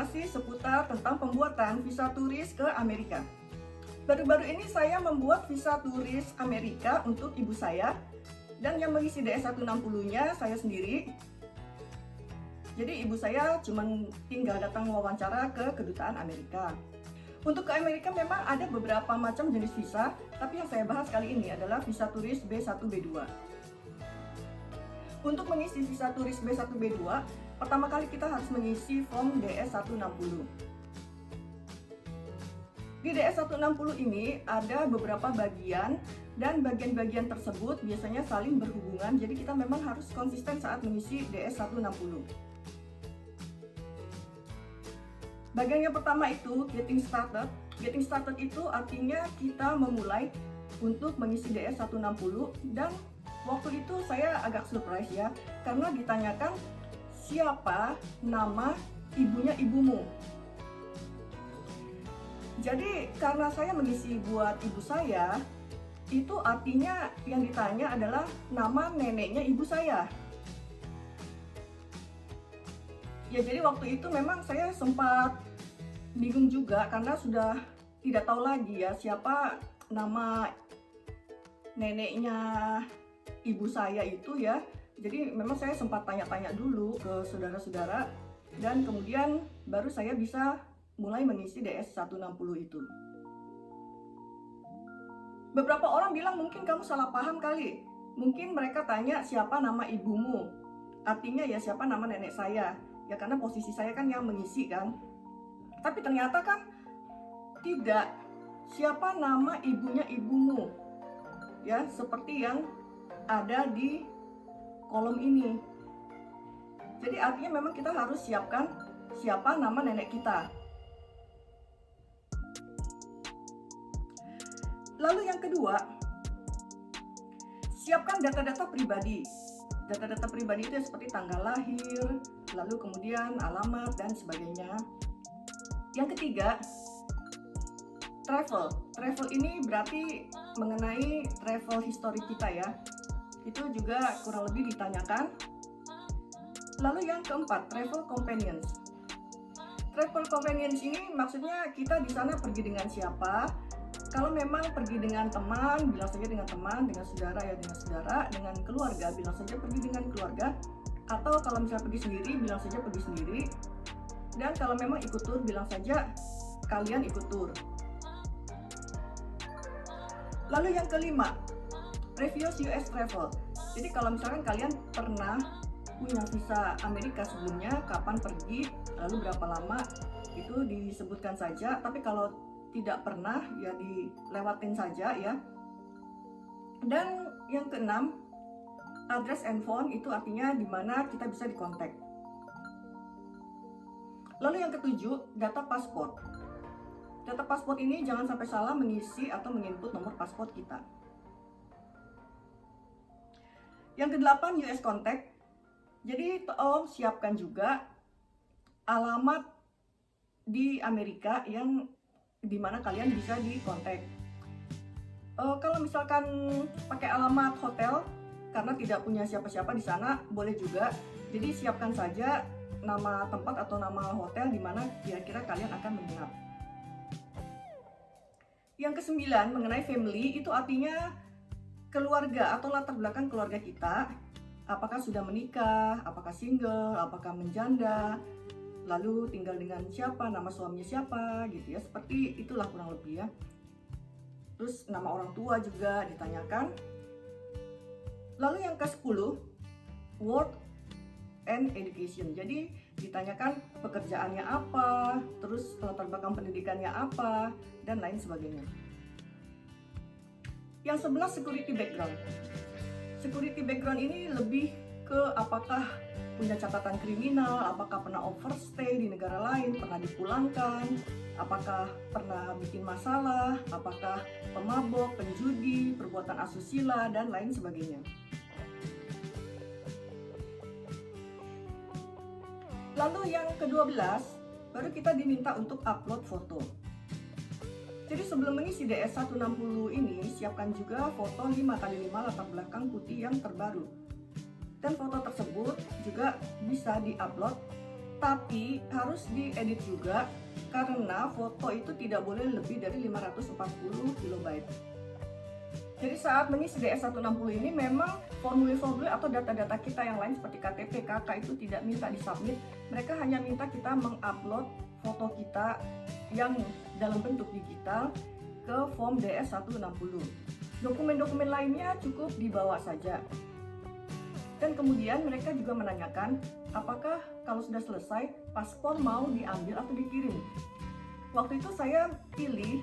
informasi seputar tentang pembuatan visa turis ke Amerika. Baru-baru ini saya membuat visa turis Amerika untuk ibu saya, dan yang mengisi DS-160-nya saya sendiri. Jadi ibu saya cuma tinggal datang wawancara ke kedutaan Amerika. Untuk ke Amerika memang ada beberapa macam jenis visa, tapi yang saya bahas kali ini adalah visa turis B1 B2. Untuk mengisi visa turis B1 B2, pertama kali kita harus mengisi form DS-160. Di DS-160 ini ada beberapa bagian, dan bagian-bagian tersebut biasanya saling berhubungan, jadi kita memang harus konsisten saat mengisi DS-160. Bagian yang pertama itu getting started. Getting started itu artinya kita memulai untuk mengisi DS-160, dan waktu itu saya agak surprise ya, karena ditanyakan siapa nama ibunya ibumu. Jadi karena saya mengisi buat ibu saya, itu artinya yang ditanya adalah nama neneknya ibu saya. Ya, jadi waktu itu memang saya sempat bingung juga karena sudah tidak tahu lagi ya siapa nama neneknya ibu saya itu ya. Jadi memang saya sempat tanya-tanya dulu ke saudara-saudara, dan kemudian baru saya bisa mulai mengisi DS-160 itu. Beberapa orang bilang mungkin kamu salah paham kali. Mungkin mereka tanya siapa nama ibumu. Artinya ya siapa nama nenek saya. Ya karena posisi saya kan yang mengisi kan. Tapi ternyata kan tidak. Siapa nama ibunya ibumu. Ya, seperti yang ada di kolom ini. Jadi artinya memang kita harus siapkan siapa nama nenek kita. Lalu yang kedua, siapkan data-data pribadi. Data-data pribadi itu seperti tanggal lahir, lalu kemudian alamat dan sebagainya. Yang ketiga, travel. Travel ini berarti mengenai travel history kita ya. Itu juga kurang lebih ditanyakan. Lalu yang keempat, travel companions. Travel companions ini maksudnya kita di sana pergi dengan siapa. Kalau memang pergi dengan teman, bilang saja dengan teman, dengan saudara ya dengan saudara, dengan keluarga, bilang saja pergi dengan keluarga. Atau kalau misalnya pergi sendiri, bilang saja pergi sendiri. Dan kalau memang ikut tur, bilang saja kalian ikut tur. Lalu yang kelima, previous US travel. Jadi kalau misalkan kalian pernah punya visa Amerika sebelumnya, kapan pergi, lalu berapa lama, itu disebutkan saja. Tapi kalau tidak pernah ya dilewatin saja ya. Dan yang keenam, address and phone, itu artinya di mana kita bisa dikontak. Lalu yang ketujuh, data paspor. Data paspor ini jangan sampai salah mengisi atau menginput nomor paspor kita. Yang kedelapan, US contact. Jadi tolong siapkan juga alamat di Amerika yang dimana kalian bisa dikontak. Kalau misalkan pakai alamat hotel karena tidak punya siapa-siapa di sana, boleh juga. Jadi siapkan saja nama tempat atau nama hotel di mana kira-kira kalian akan menginap. Yang kesembilan, mengenai family, itu artinya keluarga atau latar belakang keluarga kita. Apakah sudah menikah, apakah single, apakah menjanda, lalu tinggal dengan siapa, nama suaminya siapa gitu ya, seperti itulah kurang lebih ya. Terus nama orang tua juga ditanyakan. Lalu yang ke-10, work and education. Jadi ditanyakan pekerjaannya apa, terus latar belakang pendidikannya apa, dan lain sebagainya. Yang 11, security background. Security background ini lebih ke apakah punya catatan kriminal, apakah pernah overstay di negara lain, pernah dipulangkan, apakah pernah bikin masalah, apakah pemabok, penjudi, perbuatan asusila, dan lain sebagainya. Lalu yang ke-12, baru kita diminta untuk upload foto. Jadi sebelum mengisi DS-160 ini, siapkan juga foto 5x5 latar belakang putih yang terbaru. Dan foto tersebut juga bisa diupload Tapi harus diedit juga karena foto itu tidak boleh lebih dari 540 kilobyte. Jadi saat mengisi DS160 ini memang formulir-formulir atau data-data kita yang lain seperti KTP, KK itu tidak minta disubmit. Mereka hanya minta kita mengupload foto kita yang dalam bentuk digital ke form DS160. Dokumen-dokumen lainnya cukup dibawa saja. Dan kemudian mereka juga menanyakan apakah kalau sudah selesai paspor mau diambil atau dikirim. Waktu itu saya pilih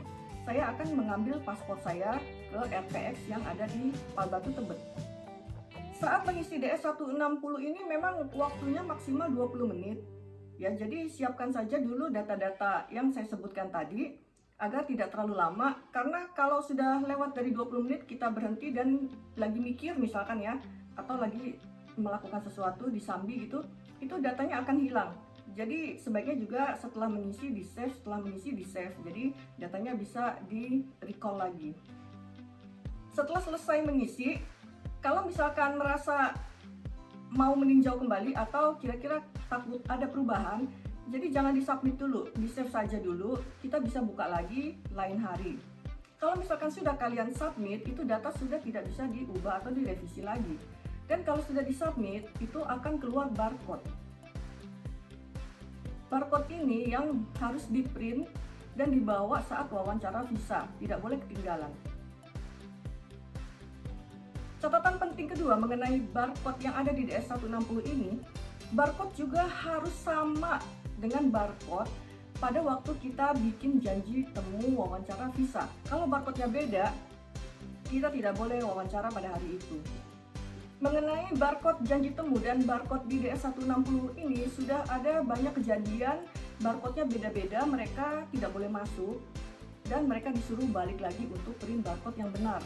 saya akan mengambil paspor saya ke RPX yang ada di Palbatu Tebet. Saat mengisi DS160 ini memang waktunya maksimal 20 menit. Ya, jadi siapkan saja dulu data-data yang saya sebutkan tadi agar tidak terlalu lama, karena kalau sudah lewat dari 20 menit kita berhenti dan lagi mikir misalkan ya, atau lagi melakukan sesuatu di sambi gitu, itu datanya akan hilang. Jadi sebaiknya juga setelah mengisi di save, jadi datanya bisa di recall lagi. Setelah selesai mengisi, kalau misalkan merasa mau meninjau kembali atau kira-kira takut ada perubahan, jadi jangan di-submit dulu, di-save saja dulu, kita bisa buka lagi lain hari. Kalau misalkan sudah kalian submit, itu data sudah tidak bisa diubah atau direvisi lagi. Dan kalau sudah di-submit, itu akan keluar barcode. Barcode ini yang harus di-print dan dibawa saat wawancara visa, tidak boleh ketinggalan. Catatan penting kedua mengenai barcode yang ada di DS160 ini, barcode juga harus sama dengan barcode pada waktu kita bikin janji temu wawancara visa. Kalau barcode-nya beda, kita tidak boleh wawancara pada hari itu. Mengenai barcode janji temu dan barcode di DS160 ini sudah ada banyak kejadian barcode-nya beda-beda, mereka tidak boleh masuk dan mereka disuruh balik lagi untuk print barcode yang benar.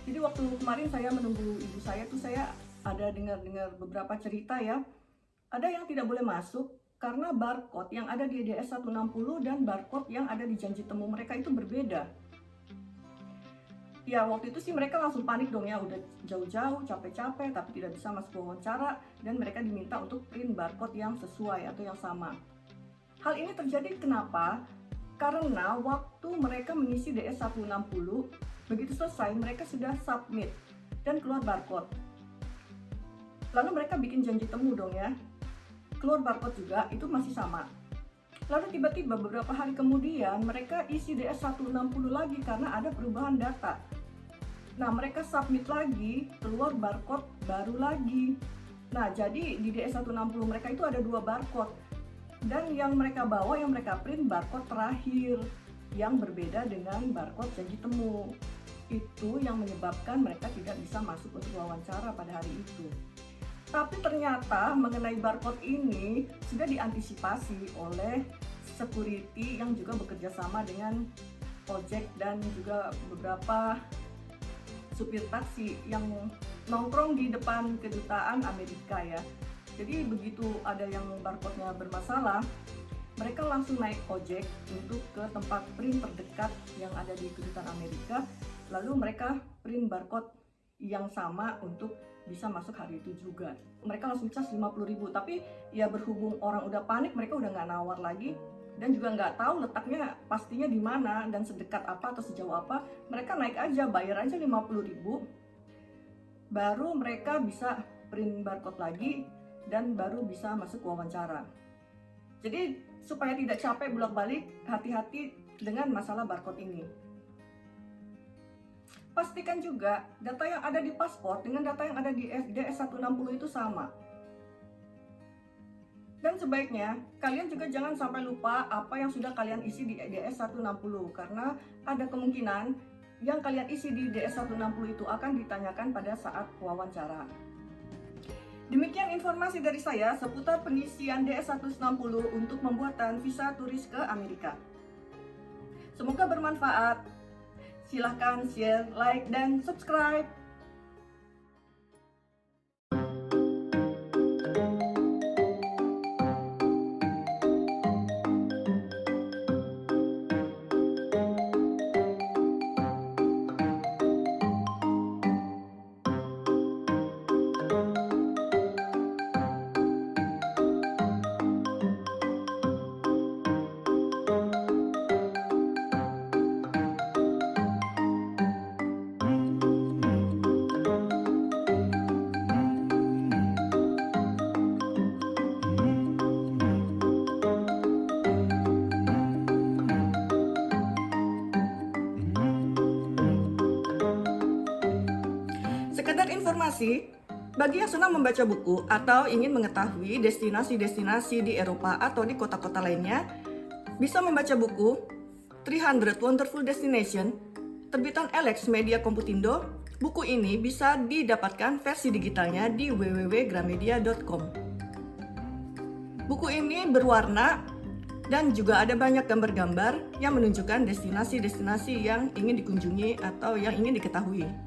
Jadi waktu kemarin saya menunggu ibu saya tuh, saya ada dengar beberapa cerita ya, ada yang tidak boleh masuk karena barcode yang ada di DS160 dan barcode yang ada di janji temu mereka itu berbeda. Ya waktu itu sih mereka langsung panik dong ya, udah jauh-jauh, capek-capek, tapi tidak bisa masuk wawancara dan mereka diminta untuk print barcode yang sesuai atau yang sama. Hal ini terjadi kenapa? Karena waktu mereka mengisi DS160, begitu selesai mereka sudah submit dan keluar barcode. Lalu mereka bikin janji temu dong ya, keluar barcode juga, itu masih sama. Lalu tiba-tiba beberapa hari kemudian mereka isi DS160 lagi karena ada perubahan data. Nah, mereka submit lagi, keluar barcode baru lagi. Nah, jadi di DS160 mereka itu ada dua barcode. Dan yang mereka bawa, yang mereka print barcode terakhir yang berbeda dengan barcode janji temu. Itu yang menyebabkan mereka tidak bisa masuk untuk wawancara pada hari itu. Tapi ternyata mengenai barcode ini sudah diantisipasi oleh security yang juga bekerja sama dengan ojek dan juga beberapa supir taksi yang nongkrong di depan kedutaan Amerika ya. Jadi begitu ada yang barcode-nya bermasalah, mereka langsung naik ojek untuk ke tempat print terdekat yang ada di kedutaan Amerika. Lalu mereka print barcode yang sama untuk bisa masuk hari itu juga. Mereka langsung cas 50.000, tapi ya berhubung orang udah panik, mereka udah nggak nawar lagi dan juga nggak tahu letaknya pastinya di mana dan sedekat apa atau sejauh apa. Mereka naik aja, bayar aja 50.000, baru mereka bisa print barcode lagi dan baru bisa masuk wawancara. Jadi supaya tidak capek bolak-balik, hati-hati dengan masalah barcode ini. Pastikan juga data yang ada di paspor dengan data yang ada di DS160 itu sama. Dan sebaiknya kalian juga jangan sampai lupa apa yang sudah kalian isi di DS160, karena ada kemungkinan yang kalian isi di DS160 itu akan ditanyakan pada saat wawancara. Demikian informasi dari saya seputar pengisian DS160 untuk pembuatan visa turis ke Amerika. Semoga bermanfaat. Silahkan share, like, dan subscribe. Sekedar informasi, bagi yang senang membaca buku atau ingin mengetahui destinasi-destinasi di Eropa atau di kota-kota lainnya, bisa membaca buku 300 Wonderful Destination, terbitan Alex Media Komputindo. Buku ini bisa didapatkan versi digitalnya di www.gramedia.com. Buku ini berwarna dan juga ada banyak gambar-gambar yang menunjukkan destinasi-destinasi yang ingin dikunjungi atau yang ingin diketahui.